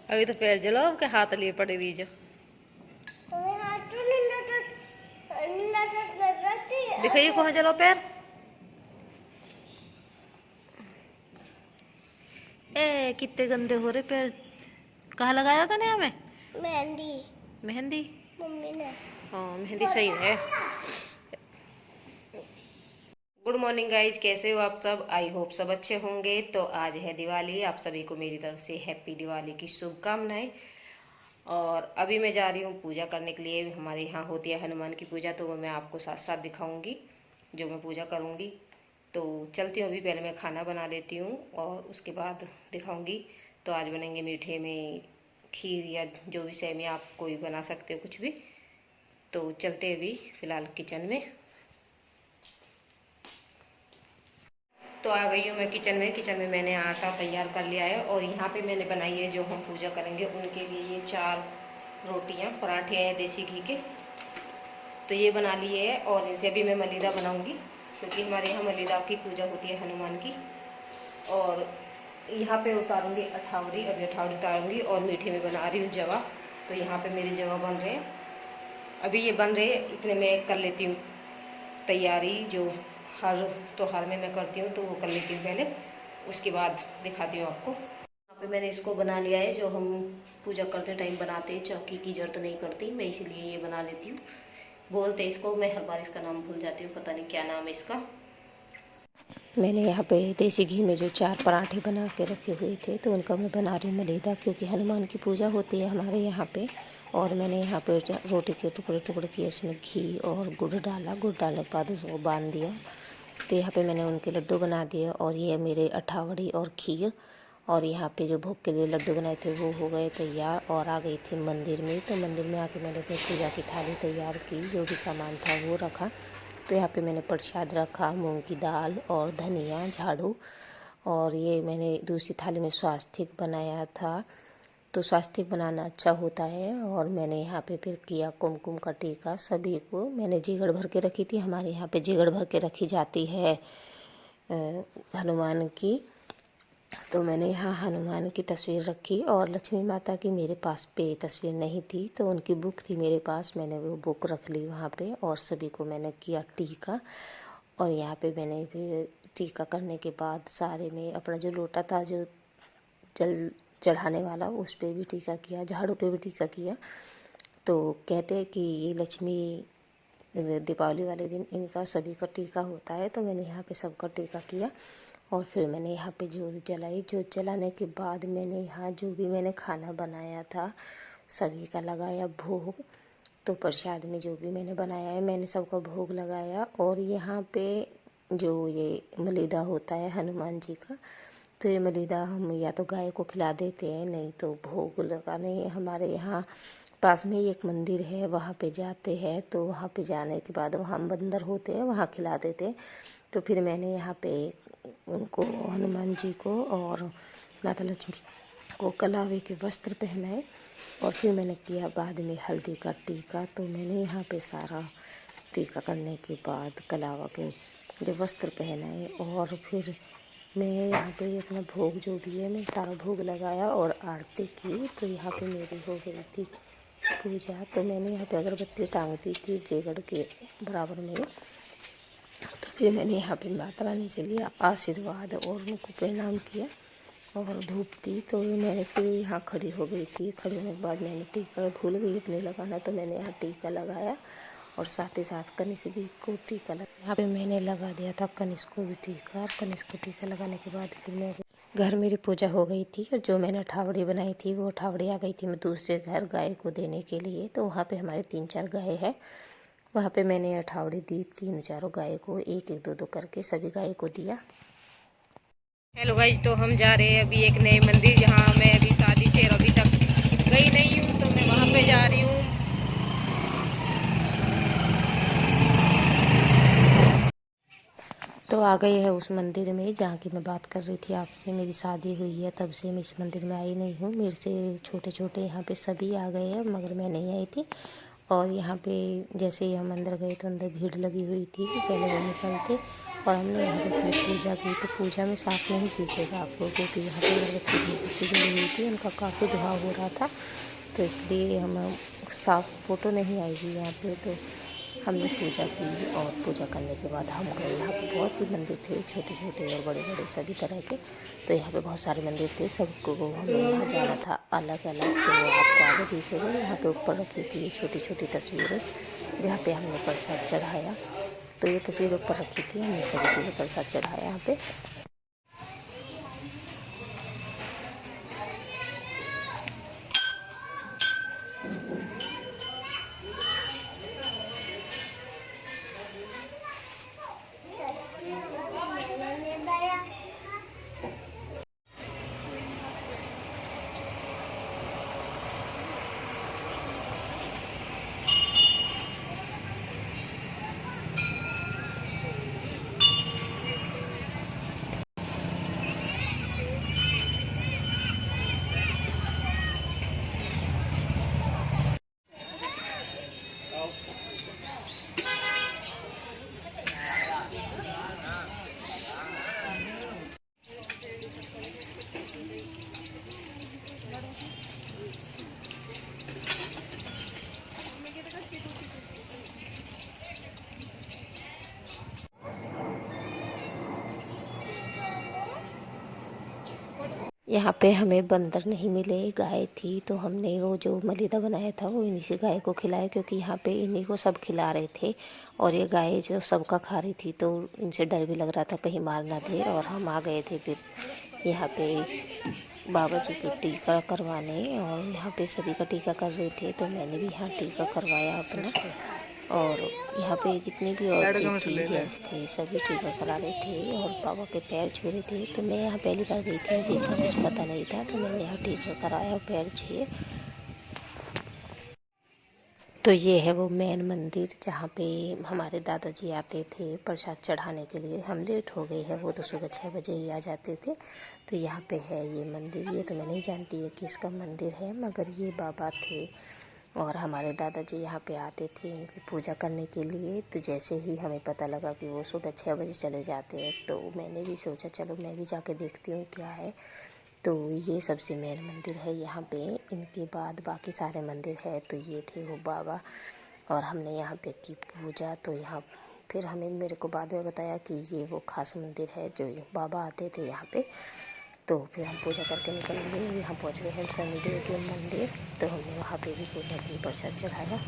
अभी तो पैर जलो के हाथ लिए पड़े रही जो दिखाइए कहाँ जलो पैर। ए कितने गंदे हो रहे पैर। कहाँ लगाया था ने हमें मेहंदी। मेहंदी मम्मी ने। हाँ मेहंदी सही है। गुड मॉर्निंग गाइज, कैसे हो आप सब। आई होप सब अच्छे होंगे। तो आज है दिवाली, आप सभी को मेरी तरफ से हैप्पी दिवाली की शुभकामनाएं। और अभी मैं जा रही हूँ पूजा करने के लिए। हमारे यहाँ होती है हनुमान की पूजा, तो वो मैं आपको साथ साथ दिखाऊंगी जो मैं पूजा करूँगी। तो चलती हूँ, अभी पहले मैं खाना बना लेती हूँ और उसके बाद दिखाऊंगी। तो आज बनेंगे मीठे में खीर या जो भी सेमिया, आप कोई बना सकते हो कुछ भी। तो चलते अभी फ़िलहाल किचन में। तो आ गई हूँ मैं किचन में। किचन में मैंने आटा तैयार कर लिया है और यहाँ पे मैंने बनाई है जो हम पूजा करेंगे उनके लिए ये 4 रोटियाँ पराठे हैं देसी घी के। तो ये बना लिए है और इनसे अभी मैं मलीदा बनाऊंगी, क्योंकि हमारे यहाँ मलीदा की पूजा होती है हनुमान की। और यहाँ पे उतारूंगी अठावड़ी, अभी अठावड़ी उतारूंगी। और मीठे में बना रही हूँ जवा। तो यहाँ पे मेरे जवा बन रहे हैं, अभी ये बन रहे हैं। इतने में कर लेती हूँ तैयारी जो हर त्योहार में मैं करती हूँ, तो वो कर लेती हूँ पहले, उसके बाद दिखाती हूँ आपको। यहाँ पे मैंने इसको बना लिया है जो हम पूजा करते टाइम बनाते हैं। चौकी की जरूरत नहीं पड़ती, मैं इसीलिए ये बना लेती हूँ। बोलते हैं इसको, मैं हर बार इसका नाम भूल जाती हूँ, पता नहीं क्या नाम है इसका। मैंने यहाँ पे देसी घी में जो 4 पराठे बना के रखे हुए थे, तो उनका मैं बना रही हूँ मलीदा, क्योंकि हनुमान की पूजा होती है हमारे यहाँ पे। और मैंने यहाँ पे रोटी के टुकड़े टुकड़े किए, उसमें घी और गुड़ डाला। गुड़ डालने के बाद उसको बांध दिया। तो यहाँ पे मैंने उनके लड्डू बना दिए। और ये मेरे अठावड़ी और खीर। और यहाँ पे जो भोग के लिए लड्डू बनाए थे वो हो गए तैयार। और आ गई थी मंदिर में। तो मंदिर में आके मैंने अपनी पूजा की थाली तैयार की, जो भी सामान था वो रखा। तो यहाँ पे मैंने प्रसाद रखा, मूंग की दाल और धनिया, झाड़ू। और ये मैंने दूसरी थाली में स्वास्तिक बनाया था। तो स्वास्तिक बनाना अच्छा होता है। और मैंने यहाँ पे फिर किया कुमकुम का टीका। सभी को मैंने जिगड़ भर के रखी थी। हमारे यहाँ पे जिगड़ भर के रखी जाती है हनुमान की। तो मैंने यहाँ हनुमान की तस्वीर रखी। और लक्ष्मी माता की मेरे पास पे तस्वीर नहीं थी, तो उनकी बुक थी मेरे पास, मैंने वो बुक रख ली वहाँ पे। और सभी को मैंने किया टीका। और यहाँ पे मैंने फिर टीका करने के बाद सारे में अपना जो लोटा था जो जल चढ़ाने वाला, उस पे भी टीका किया, झाड़ू पे भी टीका किया। तो कहते हैं कि ये लक्ष्मी दीपावली वाले दिन इनका सभी का टीका होता है। तो मैंने यहाँ पे सबका टीका किया। और फिर मैंने यहाँ पे जोत जलाई। जोत जलाने के बाद मैंने यहाँ जो भी मैंने खाना बनाया था सभी का लगाया भोग। तो प्रसाद में जो भी मैंने बनाया है मैंने सबका भोग लगाया। और यहाँ पे जो ये मलीदा होता है हनुमान जी का, तो ये मलीदा हम या तो गाय को खिला देते हैं, नहीं तो भोग लगाने हमारे यहाँ पास में ही एक मंदिर है, वहाँ पे जाते हैं। तो वहाँ पे जाने के बाद वहाँ बंदर होते हैं, वहाँ खिला देते हैं। तो फिर मैंने यहाँ पे उनको, हनुमान जी को और माता लक्ष्मी को कलावे के वस्त्र पहनाए। और फिर मैंने किया बाद में हल्दी का टीका। तो मैंने यहाँ पे सारा टीका करने के बाद कलावा के जो वस्त्र पहनाए। और फिर मैं यहाँ पे अपना भोग जो भी है मैं सारा भोग लगाया और आरती की। तो यहाँ पे मेरी हो गई थी पूजा। तो मैंने यहाँ पे अगरबत्ती टांग दी थी जेगड़ के बराबर में। तो फिर मैंने यहाँ पे माता रानी से लिया आशीर्वाद और उनको प्रणाम किया और धूप दी। तो मैंने फिर यहाँ खड़ी हो गई थी। खड़ी होने के बाद मैंने टीका भूल गई अपने लगाना, तो मैंने यहाँ टीका लगाया। और साथ ही साथ कनिष्क भी को टीका लगा, यहाँ पे मैंने लगा दिया था कनिष्क को भी टीका। और कनिष्क को टीका लगाने के बाद फिर मैं घर मेरी पूजा हो गई थी। और जो मैंने अठावड़ी बनाई थी वो अठावड़ी आ गई थी मैं दूसरे घर गाय को देने के लिए। तो वहाँ पे हमारे 3-4 गाय है, वहाँ पे मैंने अठावड़ी दी 3-4 गाय को, 1-1 2-2 करके सभी गाय को दिया। हेलो गाइज, तो हम जा रहे हैं अभी एक नए मंदिर, जहाँ मैं अभी शादी से अभी तक गई नहीं हूँ, तो मैं वहाँ पे जा रही हूँ। तो आ गए है उस मंदिर में जहाँ की मैं बात कर रही थी आपसे। मेरी शादी हुई है तब से मैं इस मंदिर में आई नहीं हूँ। मेरे से छोटे छोटे यहाँ पे सभी आ गए हैं, मगर मैं नहीं आई थी। और यहाँ पे जैसे ही हम अंदर गए तो अंदर भीड़ लगी हुई थी, पहले वो निकलते और हमने यहाँ पे अपनी पूजा की। तो पूजा में साफ़ नहीं कीजिएगा आप लोग, क्योंकि यहाँ पे अगरबत्ती जली हुई थी, उनका काफ़ी धुआं हो रहा था, तो इसलिए हम साफ़ फ़ोटो नहीं आएगी यहाँ पे। तो हमने पूजा की और पूजा करने के बाद हम गए। यहाँ पे बहुत ही मंदिर थे, छोटे छोटे और बड़े बड़े सभी तरह के। तो यहाँ पे बहुत सारे मंदिर थे, सबको हमें यहाँ जाना था अलग अलग। तो आपको आगे दिखेगा, यहाँ पे ऊपर रखी थी छोटी छोटी तस्वीरें जहाँ पे हमने प्रसाद चढ़ाया। तो ये तस्वीर ऊपर रखी थी, हमने सभी चीज़ें प्रसाद चढ़ाया यहाँ पे। यहाँ पे हमें बंदर नहीं मिले, गाय थी। तो हमने वो जो मलीदा बनाया था वो इन्हीं से गाय को खिलाया, क्योंकि यहाँ पे इन्हीं को सब खिला रहे थे और ये गाय जो सबका खा रही थी, तो इनसे डर भी लग रहा था कहीं मार ना दे। और हम आ गए थे फिर यहाँ पे बाबा जी को टीका करवाने, और यहाँ पे सभी का टीका कर रहे थे, तो मैंने भी यहाँ टीका करवाया अपना। और यहाँ पे जितनी भी औरतें थी, जेंट्स थे, सभी टीका करा रहे थे और बाबा के पैर छू रहे थे। तो मैं यहाँ पहली बार गई थी, मुझे इतना कुछ पता नहीं था, तो मैंने यहाँ टीका कराया और पैर छुए। तो ये है वो मेन मंदिर जहाँ पे हमारे दादाजी आते थे प्रसाद चढ़ाने के लिए। हम लेट हो गए हैं, वो तो सुबह 6 बजे ही आ जाते थे। तो यहाँ पे है ये मंदिर। ये तो मैं नहीं जानती है किसका मंदिर है, मगर ये बाबा थे और हमारे दादाजी यहाँ पे आते थे इनकी पूजा करने के लिए। तो जैसे ही हमें पता लगा कि वो सुबह 6 बजे चले जाते हैं, तो मैंने भी सोचा चलो मैं भी जाके देखती हूँ क्या है। तो ये सबसे मेन मंदिर है यहाँ पे। इनके बाद बाकी सारे मंदिर है। तो ये थे वो बाबा, और हमने यहाँ पे की पूजा। तो यहाँ फिर हमें मेरे को बाद में बताया कि ये वो खास मंदिर है जो बाबा आते थे यहाँ पे। तो फिर हम पूजा करके निकल गए। यहाँ पहुँच गए हम शनिदेव के मंदिर। तो हमने वहाँ पे भी पूजा की, प्रसाद चढ़ाया।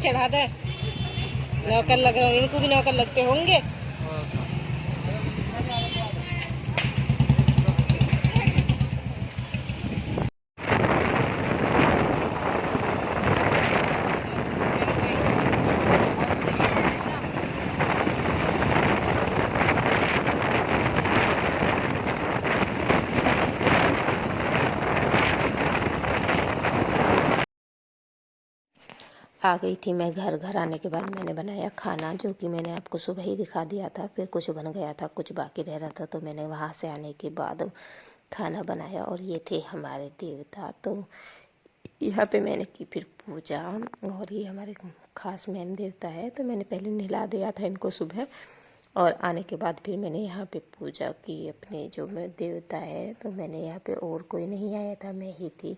चढ़ा दे, नौकर लग रहा हूँ, इनको भी नौकर लगते होंगे। आ गई थी मैं घर। घर आने के बाद मैंने बनाया खाना, जो कि मैंने आपको सुबह ही दिखा दिया था। फिर कुछ बन गया था, कुछ बाकी रह रहा था, तो मैंने वहाँ से आने के बाद खाना बनाया। और ये थे हमारे देवता। तो यहाँ पे मैंने की फिर पूजा। और ये हमारे खास मेन देवता है, तो मैंने पहले नहला दिया था इनको सुबह, और आने के बाद फिर मैंने यहाँ पे पूजा की अपने जो मैं देवता है। तो मैंने यहाँ पे और कोई नहीं आया था, मैं ही थी।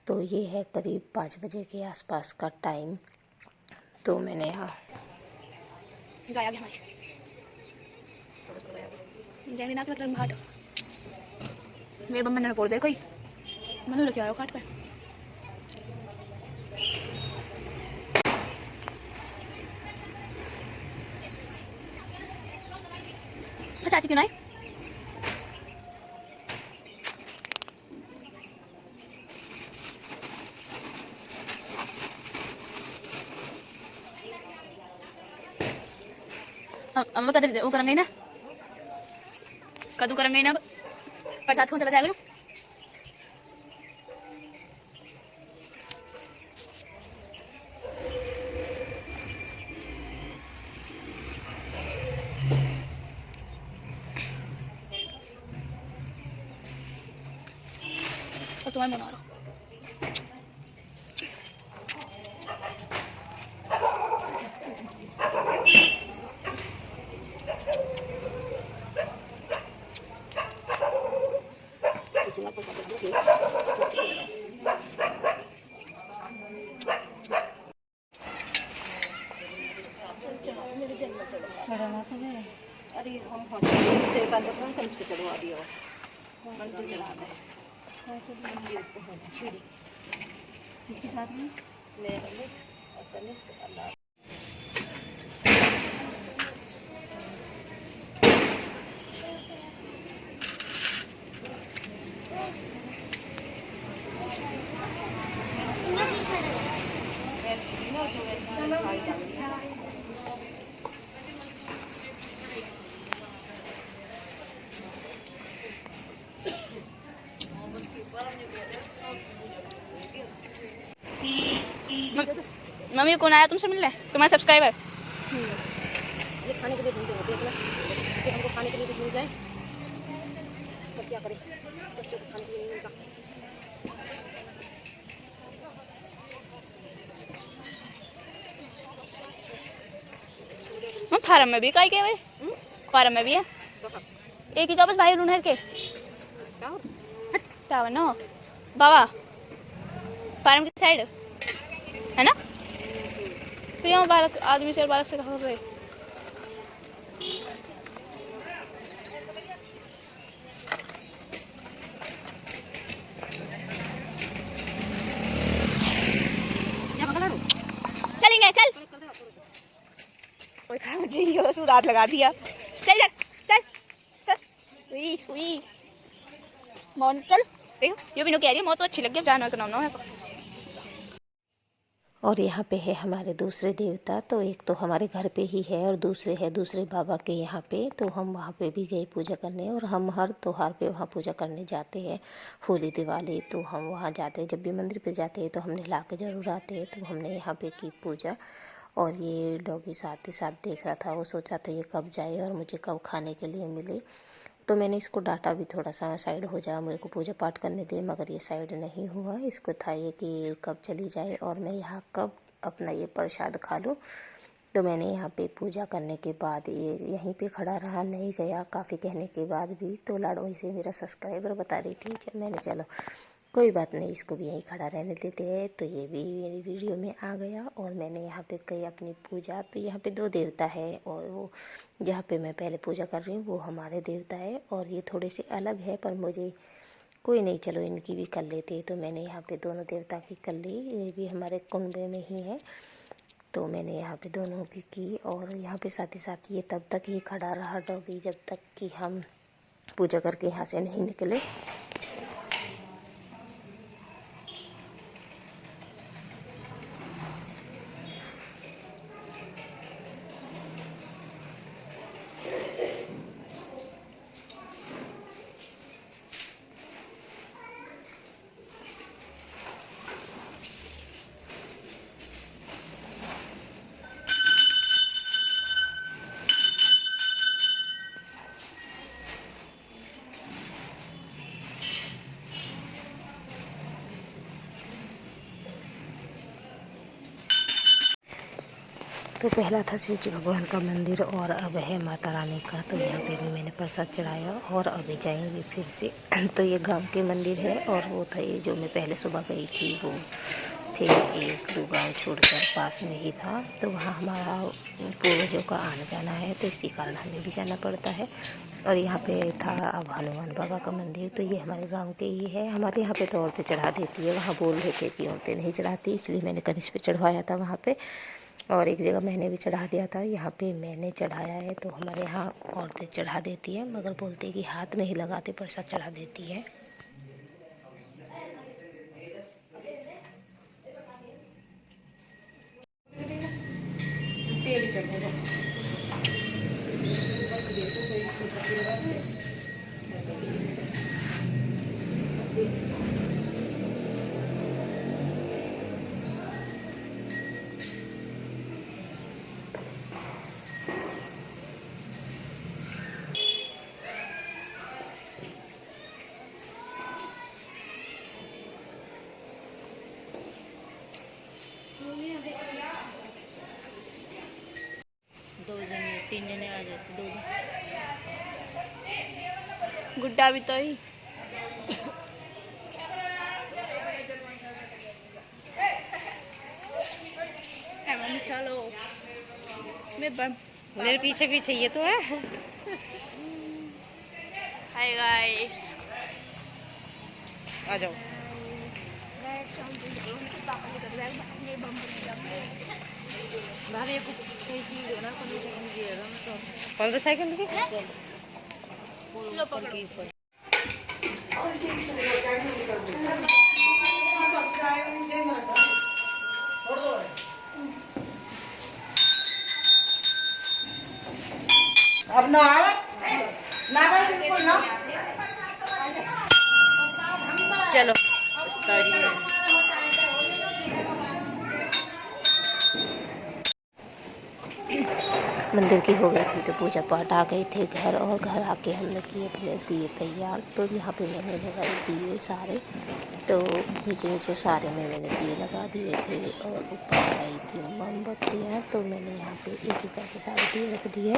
तो ये है करीब 5 बजे के आसपास का टाइम। तो मैंने यहाँ गाय आ गई हमारी जैनी ना के मतलब घाट मेरे मम्मा ने बोल दे कोई मनु लेके आयो घाट पे। चाची क्यों नहीं हम कदर वो करेंगे ना कद्दू करेंगे ना प्रसाद कौन चला जाएगा ना और तुम्हारे बना रहा अरे हम चढ़वा दिया इसके साथ में मम्मी कौन आया तुमसे मिलने तुम्हारे सब्सक्राइबर ये खाने के लिए ढूंढते होते हैं कि हमको खाने के लिए कुछ मिल जाए, तो क्या करें, बच्चों को खाने के लिए नहीं मिलता। फार्म में भी काई के भाई फार्म में भी है एक ही बस भाई ढूंढ के टावर नो बाबा फार्म की साइड है ना फिर यहाँ बालक आदमी से और बालक से कहा रहे चलेंगे चल कोई काम नहीं हो सुधार लगा दिया चल चल चल उई उई मौन चल देखो ये भी नो कह रही है मौत तो अच्छी लगी जानवर का नाम ना है। और यहाँ पे है हमारे दूसरे देवता। तो एक तो हमारे घर पे ही है और दूसरे है दूसरे बाबा के यहाँ पे। तो हम वहाँ पे भी गए पूजा करने, और हम हर त्योहार पे वहाँ पूजा करने जाते हैं। होली दिवाली तो हम वहाँ जाते हैं, जब भी मंदिर पे जाते हैं तो हम नहला के ज़रूर आते हैं। तो हमने यहाँ पे की पूजा। और ये डॉगी साथ ही साथ देख रहा था, वो सोचा था ये कब जाए और मुझे कब खाने के लिए मिले। तो मैंने इसको डांटा भी थोड़ा सा, साइड हो जा, मेरे को पूजा पाठ करने दे, मगर ये साइड नहीं हुआ। इसको था ये कि कब चली जाए और मैं यहाँ कब अपना ये प्रसाद खा लूँ। तो मैंने यहाँ पे पूजा करने के बाद ये यहीं पे खड़ा रहा, नहीं गया काफ़ी कहने के बाद भी। तो लाडोई से मेरा सब्सक्राइबर बता रही थी कि मैंने चलो कोई बात नहीं, इसको भी यहीं खड़ा रहने देते हैं। तो ये भी मेरी वीडियो में आ गया और मैंने यहाँ पे कही अपनी पूजा। तो यहाँ पे 2 देवता है, और वो जहाँ पे मैं पहले पूजा कर रही हूँ वो हमारे देवता है, और ये थोड़े से अलग है, पर मुझे कोई नहीं, चलो इनकी भी कर लेते। तो मैंने यहाँ पे दोनों देवता की कर ली, ये भी हमारे कुंड में ही है। तो मैंने यहाँ पे दोनों की और यहाँ पे साथ ही साथ ये तब तक ही खड़ा रहा डॉगी, जब तक कि हम पूजा करके यहाँ से नहीं निकले। तो पहला था शिव जी भगवान का मंदिर और अब है माता रानी का। तो यहाँ पे भी मैंने प्रसाद चढ़ाया और अभी जाएंगे फिर से। तो ये गांव के मंदिर है और वो था ये जो मैं पहले सुबह गई थी वो थे 1-2 गांव छोड़कर पास में ही था। तो वहाँ हमारा पूर्वजों का आना जाना है तो इसी कारण हमें भी जाना पड़ता है। और यहाँ पे था अब हनुमान बाबा का मंदिर। तो ये हमारे गांव के ही है। हमारे यहाँ पे तो औरतें चढ़ा देती है, वहाँ बोल रहे थे कि औरतें नहीं चढ़ाती, इसलिए मैंने कनिष्ठ पे चढ़वाया था वहाँ पे। और एक जगह मैंने भी चढ़ा दिया था, यहाँ पे मैंने चढ़ाया है। तो हमारे यहाँ औरतें चढ़ा देती हैं मगर बोलते हैं कि हाथ नहीं लगाते, प्रसाद चढ़ा देती है। दो जने 3 जने आ जाते, 2 गुड्डा भी तो ही चलो मेरे पीछे पीछे ये तो है। हाय गाइस, आ जाओ। पंद्रह सेकंड की लो पकड़ो। अब ना आवे ना बिल्कुल ना। चलो मंदिर की हो गई थी तो पूजा पाठ आ गए थे घर। और घर आके हमने किए अपने दिए तैयार। तो यहाँ पे मैंने लगाए दिए सारे, तो नीचे नीचे सारे में मैंने दिए लगा दिए थे और ऊपर लगाई थी मोमबत्तियाँ। तो मैंने यहाँ पे एक एक करके सारे दिए रख दिए।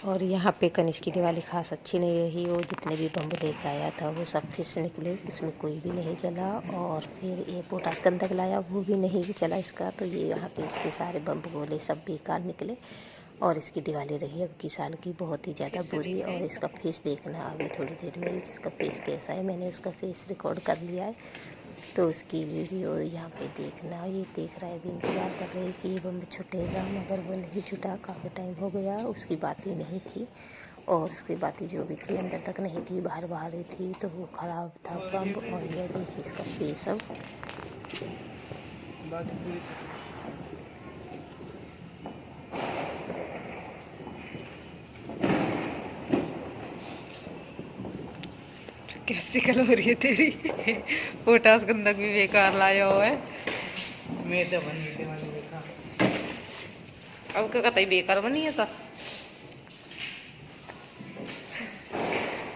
और यहाँ पे कनिष्क की दिवाली खास अच्छी नहीं रही। वो जितने भी बम लेकर आया था वो सब फिश निकले, उसमें कोई भी नहीं जला। और फिर ये पोटास गंधक लाया वो भी नहीं चला इसका। तो ये यहाँ के इसके सारे बम गोले सब बेकार निकले। और इसकी दिवाली रही अब की साल की बहुत ही ज़्यादा बुरी। और इसका फेस देखना अभी थोड़ी देर में इसका फेस कैसा है, मैंने उसका फेस रिकॉर्ड कर लिया है। तो उसकी वीडियो यहाँ पे देखना। ये देख रहा है, भी इंतज़ार कर रहे हैं कि ये बम छुटेगा, मगर वो नहीं छुटा। काफ़ी टाइम हो गया, उसकी बातें नहीं थी और उसकी बातें जो भी थी अंदर तक नहीं थी, बाहर बाहर ही थी। तो वो ख़राब था बम। और यह देखिए इसका फेस अब। कैसी कल हो रही है तेरी। पोटास गंधक भी बेकार लाया हुआ है। मैं तो बनी थी मैंने देखा। अब क्या कहता है बेकार बनी है।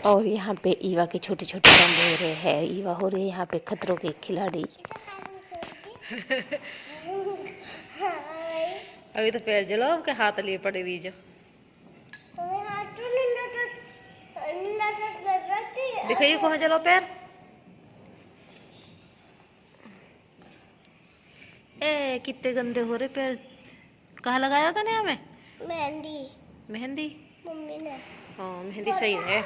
और यहाँ पे ईवा के छोटे छोटे बम हो रहे हैं। ईवा हो रही है यहाँ पे खतरों के खिलाड़ी। अभी तो पैर जलाओ के हाथ लिए पड़े रही जो। दिखाइए कहाँ जलाओ पैर। ए कितने गंदे हो रहे पैर। कहाँ लगाया था ने हमें? मेहंदी मेहंदी मम्मी ने। हाँ मेहंदी सही है।